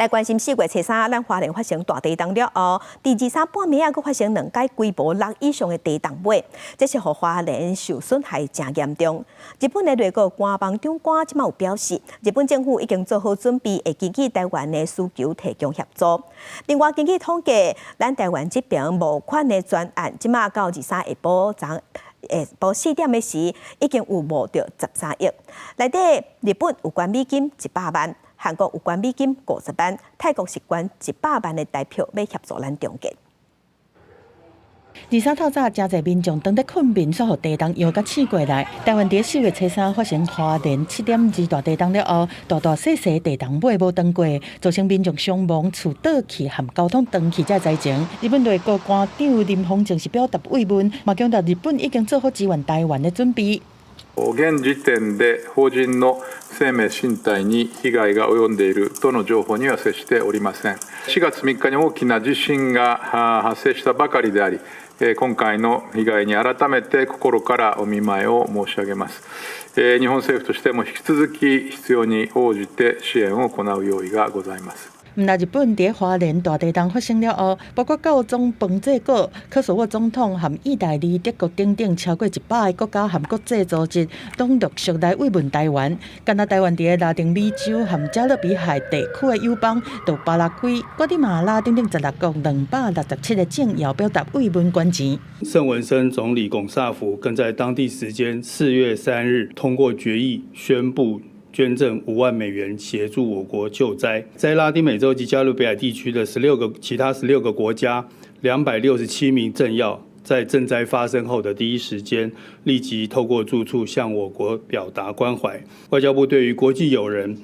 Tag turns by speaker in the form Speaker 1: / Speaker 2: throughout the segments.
Speaker 1: 来关心4月初3，咱花莲发生大地震了后，第23半暝啊，佫发生2起规模6以上的地动尾，这是互花莲受损害真严重。日本的内阁官房长官即马有表示，日本政府已经做好准备，会根据台湾的需求提供协助。另外，根据统计，咱台湾这边募款的专案，即马到23下晡4点的时，已经有募到13亿，内底日本有关美金100万。韩国有关美金50万，泰国是关100万的代表要协助咱中介。
Speaker 2: 23透早，真侪民众当在困眠，煞互地动摇甲醒过来。台湾伫4月初3发生花莲7.2大地震了后，大大细细地动尾无断过，造成民众伤亡、厝倒去和交通断去才灾情。日本内阁官长林芳正是表达慰问，嘛强调日本已经做好支援台湾的準備。
Speaker 3: 現時点で邦人の生命身体に被害が及んでいるとの情報には接しておりません。4月3日に大きな地震が発生したばかりであり、今回の被害に改めて心からお見舞いを申し上げます。日本政府としても引き続き必要に応じて支援を行う用意がございます。
Speaker 2: 毋但日本伫花莲大地震发生了后，包括教宗彭济国、科索沃总统和意大利、德国等等超过100个国家和国际组织，拢陆续来慰问台湾。干那台湾伫拉丁美洲和加勒比海地区的友邦，到巴拉圭、瓜地马拉等等16国267个政要表达慰问捐钱。
Speaker 4: 圣文森总理龚萨福更在当地时间4月3日通过决议宣布。捐赠5万美元协助我国救灾，在拉丁美洲及加勒比海地区的其他16个国家，267名政要在震灾发生后的第一时间，立即透过住处向我国表达关怀。外交部对于国际友人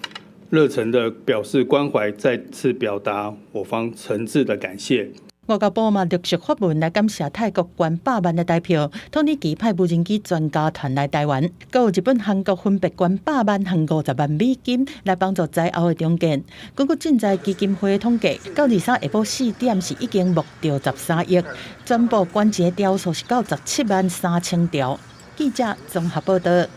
Speaker 4: 热忱的表示关怀，再次表达我方诚挚的感谢。
Speaker 2: 外交部嘛陆续发文来感谢泰国捐100万的代表，统一期派无人机专家团来台湾，还有日本、韩国分别捐100万和50万美金来帮助灾后的重建。根据赈灾基金会的统计，到23下晡4点是已经募到13亿，全部捐钱的条数是到17万3000条。记者综合报道。